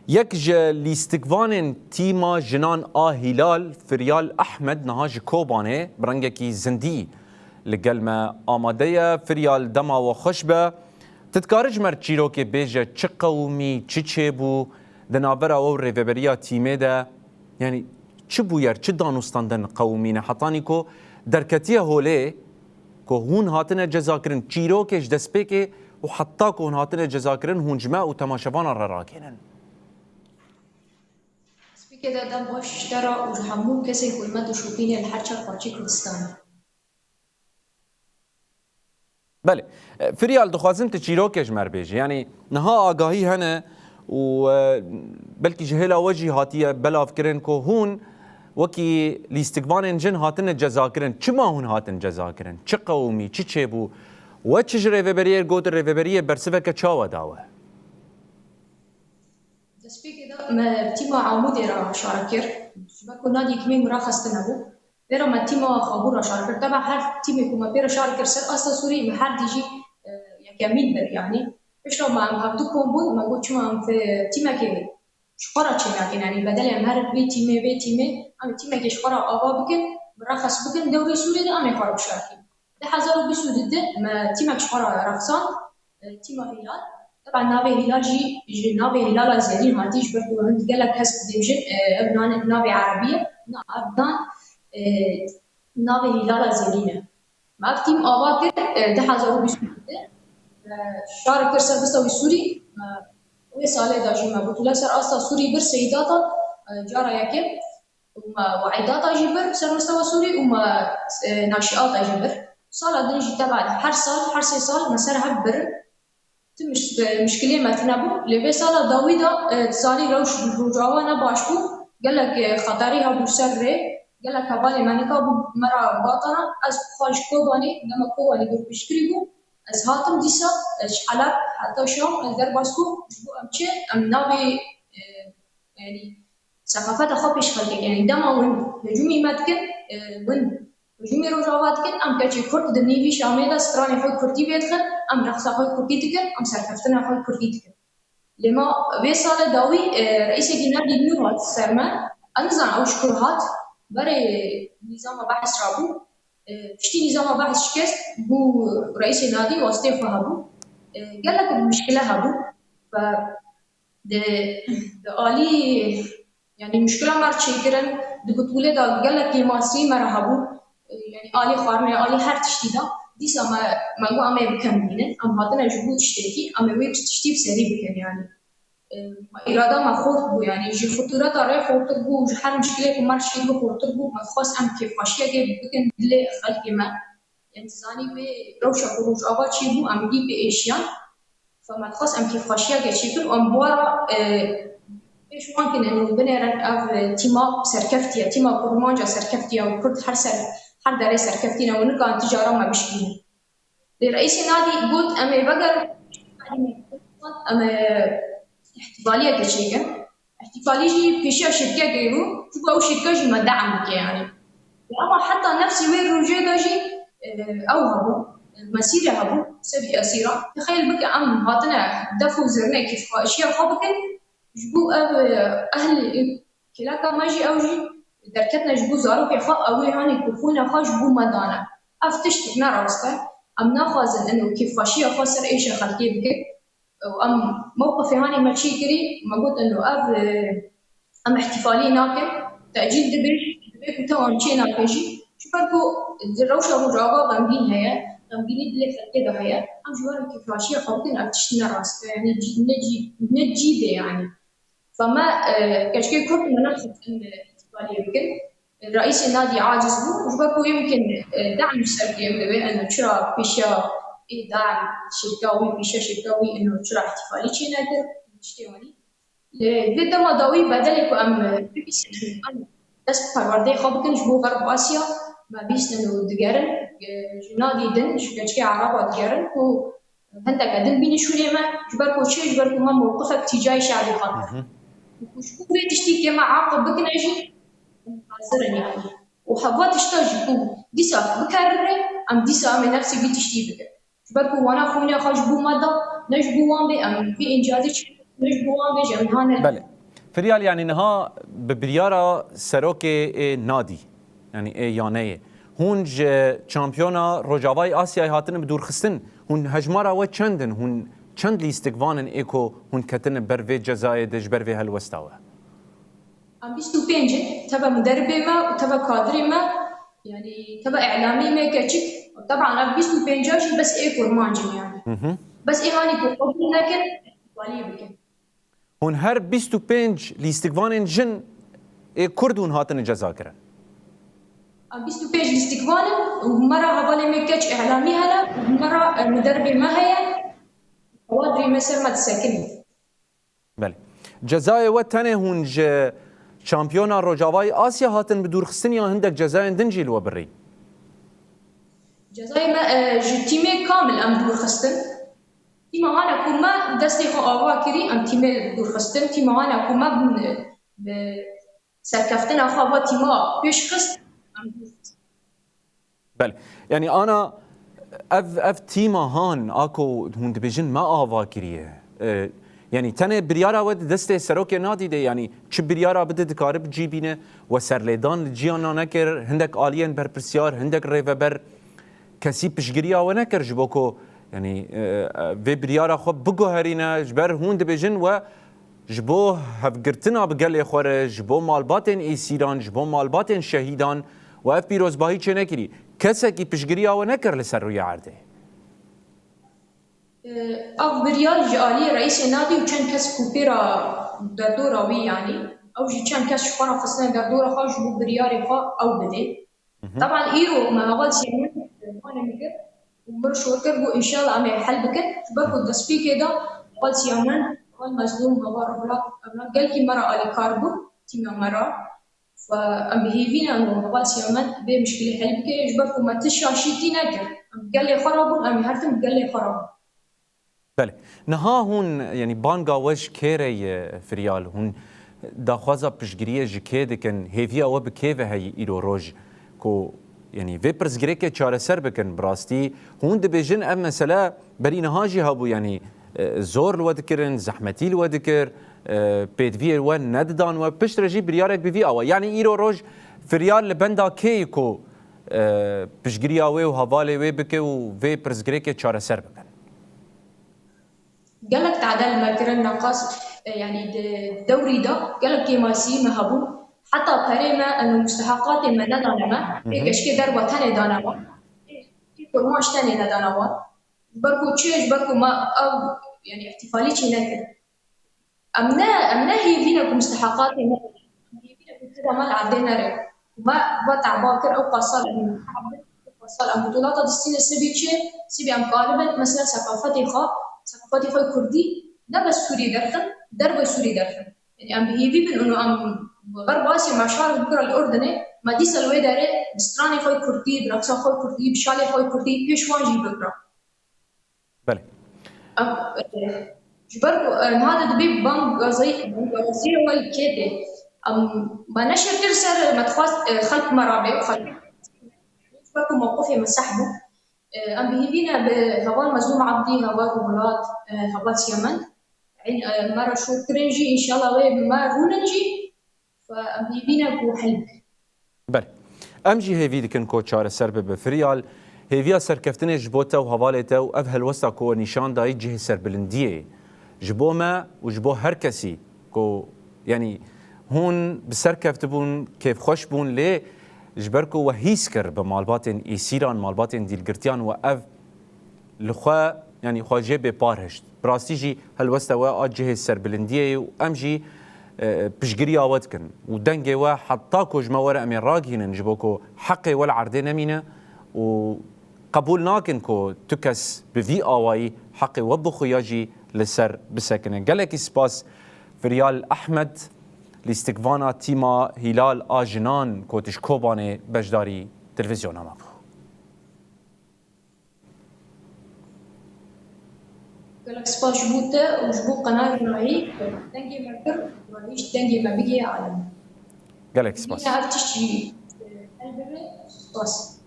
يكجا لاستقبان تيما جنان هلال فريال أحمد نهاج كوباني برنجكي زندي لقلما آمادية فريال دما وخشبة تتكارج مرتشيروكي بيجا چه قومي چه بو دنابرا و ريفبريا تيمي دا يعني چه بوير چه دانوستاندن قومين حطانيكو دركتيه هولي كو هون هاتنا جزاكرن چيروكيش دسبيكي وحتى كو هون هاتنا جزاكرن هون جماع وتماشفان الراكينن كده دم باش اشترى وحمون كسي كل ما تشوفين الحرشة قارشي كردستان. بله فريال دخوازم تشيروكيش مربيجي يعني نها آگاهی هنه و بلكي جهلا وجه هاتيه بلا فكرين كو هون وكي لاستقبان جن هاتن جزاكرن چما هون هاتن جزاكرن چه قومي چه بو و چه ريفبريه گوت ريفبريه برسفك چاوا داوه دسبيكي ده ما تيما عمودي را شاركر شبكو نادي كمين مرخص تنبو بيرا ما تيما خابور را شاركر طبعا هر تيمي كوما بيرا شاركر سر اصلا سوري ما حد يجي يمين بر يعني ايش لو ما هبدو كومبو ما قلت شو عم في تيما كي شقرا تشي يعني بدل ما هر بي تيمي ام تيما كي شقرا ابا بكن مرخص بكن دوري سوري ده ام يقرب شاركين ده حزارو بيسو ضد ما تيما شقرا رخصان تيما هلال طبعا نابي هلال جي نابي هلال زينين هاتيش برضو عند قالك هسب ديفجن ابنان نابي عربيه ابنان نابي هلال زينين ما تيم اباكر ده حزارو بيسو شارك كرسل بس سوري وهي سالة داجي ما بطولة سر أصلا سوري بر سيداتا جارا يكيم وما وعيداتا جبر سر مستوى سوري وما ناشئات جبر سالة دنجي تبع هر سال هر سي سال مسارها بر تمش مشكلة ما تنبو لبي سالة داويدا سالي روش رجاوانا باشبو قال لك خطريها بسر قال لك هبالي مانيكا مرا باطنا از خارج كوباني لما كوباني دور بشكريبو از هاتم دیسا شحالات حتی شام در باسکو امچه ام نابی يعني ثقافت خابش خلق يعني دما ون هجومي ماتكن ون هجومي رجاوات كن ام كاتشي كرد دنيفي شاميلا ستراني خوي كردي بيدخل ام رخصة خوي كردي تكن ام سركفتنا خوي كردي تكن لما بيصال داوي رئيس جناب دينيو هات سرمان انزان او شكرهات بري نظام بحث رابو شتي نظام بحث شكست بو رئيس النادي واستيفا هابو قال لك المشكلة هابو ف آلي يعني مشكلة مار تشيكرن بطولة دا قال لك يماسي مر هابو يعني آلي خارمة آلي هر تشتي دا ديسا ما جو أمي بكملين أم هاتنا جبوت تشتكي أمي ويب تشتي بسري بكن يعني إرادة ما خورت بو يعني جي خطورات رأي خورت بو جي حال مشكلة كمار تشتي بو خورت بو ما خاص أم كيف خاشية جي بكن دلي خلقي ما يعني زاني بي روشة خروج أبا تشي بو أم دي بإيشيان فما خاص أم كيف خاشية جي تشيكل وأم بوارا إيش ممكن إنه بنيرن أف تيما سركفتيا تيما برمانجا سركفتيا وكرد هر داري سركفتينا ونكان تجارة ما بشكينا لرئيس النادي قلت أمي بقر أم احتفالية كشيكا احتفالية جي بيشا شركة غيرو شو أو شركة جي ما دعمك يعني أما حتى نفسي وين رجيدا جي أو هبو مسيرة هبو سبي أسيرة تخيل بك أم هاتنا دفو زرنا كيف أشياء خابكن جبو أهل كلاكا ماجي أو جي دركتنا جبو زارو كيفا أوي هاني كفونا خا جبو مدانا أفتشتك نراسته أم ناخذن إنه كيف أشياء خسر إيش خلقي بك وأم موقفي هاني ماشي كري ما قلت إنه أم احتفالي ناكل تأجيل دبي كتوان شيء ناكجي شوفكو الروشة مجاوبة غمبين هي غمبيني بلي خلقي ده هي أم جوار كيف أشياء خلقين أفتشتنا راسته يعني نجي ده يعني فما كشكي كنت مناخذ الاحتفالية يمكن رئيس النادي عاجز بو وشبكو يمكن دعم الشركة يبدو أنه شرا بيشا دعم شركاوي بيشا شركاوي أنه شرا احتفالي شيء نادر نشتيواني لذا ما داوي بدلك أم بيس أم دست پرورده خواب کنش بو غرب آسیا ما بيس أنه دقارن نادي دن شكشكي عربة دقارن و هندا قدم بين شو ما جبركو شيء جبركو ما موقفك تجاي شعبي خاطر وشو بيتشتي كما عاقب بكن أجي حاضرني يعني وحبات اشتاج بو ديسا بكرر أم ديسا أم نفسي بيتشتي بكن جبركو وانا خونا خاش بو مادا نجبو وان بي أم في إنجازي نجبو وان بي جم هانا فريال يعني نها ببريارة سروكي نادي يعني يانيه هون شامبيونا روجاواي آسيا هاتن بدور خستن هون هجمارا و چندن هون چند لیستگوانن ایکو هون کتن بروی جزای دج بروی هلوستاوه ام 25 تبع مدربي ما وتبع كادري ما يعني تبع اعلامي ما كتشك طبعا ام 25 جاش بس ايكور مانجن يعني بس ايهاني كو لكن والي بكن هون هر 25 لیستگوانن جن ای کردون هاتن جزا کرن ام 25 الاستقبال ومره هبالي ما كتش اعلامي هلا ومره مدربي ما هي كوادري مثل ما تسكني بله جزای و تنه هون شامبيونا روجاواي آسيا هاتن بدور خستن يا هندك جزائن دنجي لو بري جزاي ما تيمي كامل ام دور خستن تيما انا كوما دستي خو اوا كري ام تيمي دور خستن تيما انا كوما سركفتنا خو تيما بيش خست ام دور خستن بله يعني انا اف تيما هان اكو هون دبيجن ما اوا كريه يعني تنه بريارا ود دسته سروك نادي دي يعني چ بريارا بده دكارب جيبينه وسرليدان جيانا نكر هندك الين بربرسيار هندك ريفبر كسي بشغريا ونكر جبوكو يعني في بريارا خو بگو هرينا جبر هون دبيجن و جبو هفگرتنا بگل خور جبو مالباتن ايسيران جبو مالباتن شهيدان و اف بيروز باهي چه نكري كسكي بشغريا ونكر لسر روي عرده اف بريال جالي رئيس النادي وكان كاس كوبيرا دردورا وي يعني او جي كان كاس شفارة خصنا دردورا خا جبو بريالي خا او بدي طبعا ايرو ما اول شيء انا مكر ومرش وركر بو ان شاء الله عم يحل بكر بركو دسبي كده اول شيء من اول مظلوم هو ربلا قال كي مرة على كاربو تيما مرة فام بهيفينا انه اول شيء من بمشكله حل بكر يجبركم ما تشاشيتي نكر قال لي خرابون ام هرتم قال لي خرابون بله نها هون يعني بانگا وش كيري فريال هون داخوازا بشگريه جكيد كن هيفيا و بكيفه هي ايرو روج كو يعني في برزگريكه چاره سر بكن براستي هون دبيجن ام مثلا بري نهاجي هابو يعني زور الودكرن زحمتي الودكر بيدفير و نددان و بشترجي بريارك بفي او يعني ايرو روج فريال لبندا كيكو بشگريا و هوالي و بك و في برزگريكه چاره سر بكن قالك تعدل ما كرن نقاص يعني الدوري ده قالك كيماسي مهبو حتى كريمة انه مستحقات ما ندانما ايش كي دربة تاني دانما كي كرماش تاني ندانما بركو تشيش بركو ما او يعني احتفالي شي نكر امنا هي فينا مستحقات ما هي فينا كده ما عدينا ري ما بتع باكر او قصال انه قصال بطولات السنه سبي ام غالبا مثلا ثقافتي خا ثقافتي خوي كردي لا بس سوري درخن درب سوري درخن يعني ام بهيفي من انه ام غرب اسيا مع شعر الكره الاردني ما دي سلوي داري بستراني خوي كردي برقصه خوي كردي بشالي خوي كردي بيشوانجي بكره بله جبركو هذا دبي بانك غزي ولا كده ما نشر ترسل ما تخاص خلق مرابع وخلق جبركو موقفي مسحبه ام بهيفينا بهوال مزلوم عبدي هوال ولاد هوال يمن يعني مرة شو كرنجي ان شاء الله وي ما روننجي فام بهيفينا بو حلب بله امجي هيفي دكن كو چاره سرب بفريال هيفيا سركفتنه جبوتا و حوالته و اف هلوستا كو نشان داي جه سربلنديه جبوما وجبو هر كسي كو يعني هون بسركفتبون كيف خوش بون ليه جبركو وهيسكر بمالباتن ايسيران مالباتن ديل قرتيان واف لخوا يعني خواجه ببارهشت براستيجي هلوستا وا اجه سربلنديه وامجي بشگري آوادكن ودنگي وا حتى كو جماورة امين راقهن نجبوكو حقي والعردين امينه وقبول ناكن كو تكس بفي آواي حقي وبخو ياجي لسر بسكنه قالك سباس فريال احمد لاستقفانا تيما هلال آجنان كوتش كوباني بجداري تلفزيون ما بو قالك سباس جبوته وجبو قناة جماهير دنجي مكر وليش دنجي ما بيجي عالم قالك سباس هذا تشي سباس